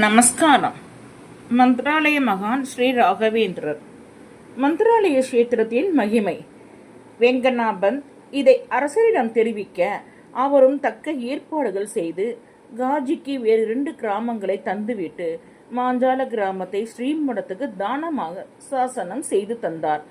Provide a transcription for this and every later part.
நமஸ்காரம். மந்திராலய மகான் ஸ்ரீ ராகவேந்திரர். மந்திராலய கஷேத்திரத்தின் மகிமை. வெங்கநாபன் இதை அரசரிடம் தெரிவிக்க அவரும் தக்க ஏற்பாடுகள் செய்து காஜிக்கு வேறு 2 கிராமங்களை தந்துவிட்டு மாஞ்சால கிராமத்தை ஸ்ரீமடத்துக்கு தானமாக சாசனம் செய்து தந்தார்.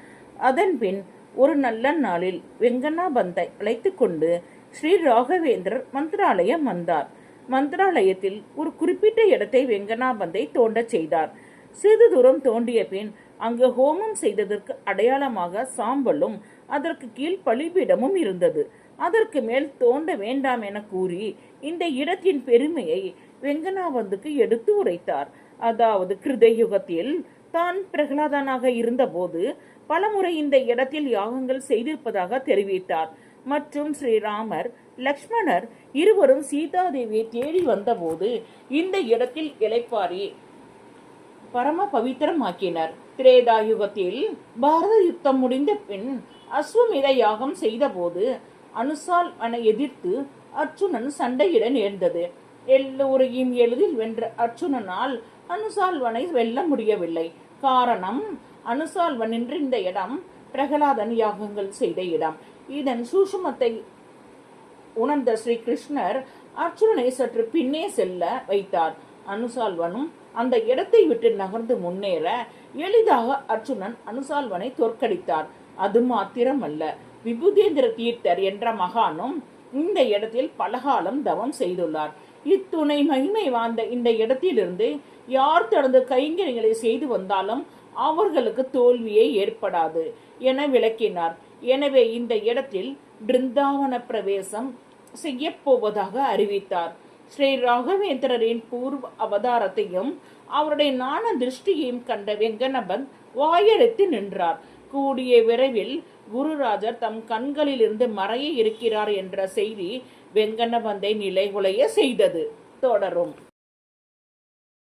அதன்பின் ஒரு நல்ல நாளில் வெங்கநாபந்தை அழைத்து கொண்டு ஸ்ரீ ராகவேந்திரர் மந்திராலயம் வந்தார். மந்திராலயத்தில் ஒரு குறிப்பிட்ட இடத்தை வெங்கநாபந்தை தோண்டச் செய்தார். சிறிது தூரம் தோண்டிய பின் அங்கு ஹோமம் செய்ததற்கு அடையாளமாக சாம்பலும் அதற்கு கீழ் பலிபீடமும் இருந்தது. அதற்கு மேல் தோண்ட வேண்டாம் என கூறி இந்த இடத்தின் பெருமையை வெங்கநாபந்துக்கு எடுத்து உரைத்தார். அதாவது கிருதயுகத்தில் தான் பிரகலாதனாக இருந்தபோது பலமுறை இந்த இடத்தில் யாகங்கள் செய்திருப்பதாக தெரிவித்தார். மற்றும் ஸ்ரீராமர் லக்ஷ்மணர் இருவரும் சீதாதேவியை தேடி வந்தபோது இந்த இடத்தில் இளைப்பாரி பரம பவித்திரமாக்கினர். திரேதாயுகத்தில் பாரத யுத்தம் முடிந்த பின் அஸ்வமேத யாகம் செய்த போது அனுசால்வனை எதிர்த்து அர்ச்சுனன் சண்டையிட நேர்ந்தது. எல்லோரையும் எளிதில் வென்ற அர்ச்சுனனால் அனுசால்வனை வெல்ல முடியவில்லை. காரணம், அனுசால்வன் என்ற இந்த இடம் பிரகலாதன் யாகங்கள் செய்த இடம். இதன் சூஷமத்தை உணர்ந்த ஸ்ரீ கிருஷ்ணர் அர்ச்சுனனை சற்று பின்னே செல்ல வைத்தார். அனுசால்வனும் அந்த இடத்தை விட்டு நகர்ந்து முன்னேற எளிதாக அர்ச்சுனன் அனுசால்வனை தோற்கடித்தார். அது மாத்திரமல்ல, விபுதேந்திர தீர்த்தர் என்ற மகானும் இந்த இடத்தில் பலகாலம் தவம் செய்துள்ளார். இத்துணை மகிமை வாழ்ந்த இந்த இடத்திலிருந்து யார் தனது கைங்கரியங்களை செய்து வந்தாலும் அவர்களுக்கு தோல்வியே ஏற்படாது என விளக்கினார். எனவே இந்த இடத்தில் பிருந்தாவன பிரவேசம் செய்ய போவதாக அறிவித்தார். ஸ்ரீ ராகவேந்திரரின் பூர்வ அவதாரத்தையும் அவருடைய ஞான திருஷ்டியையும் கண்ட வெங்கனபந்த் வாயெடுத்து நின்றார். கூடிய விரைவில் குருராஜர் தம் கண்களிலிருந்து மறைய இருக்கிறார் என்ற செய்தி வெங்கனபந்தை நிலைகுலைய செய்தது. தொடரும்.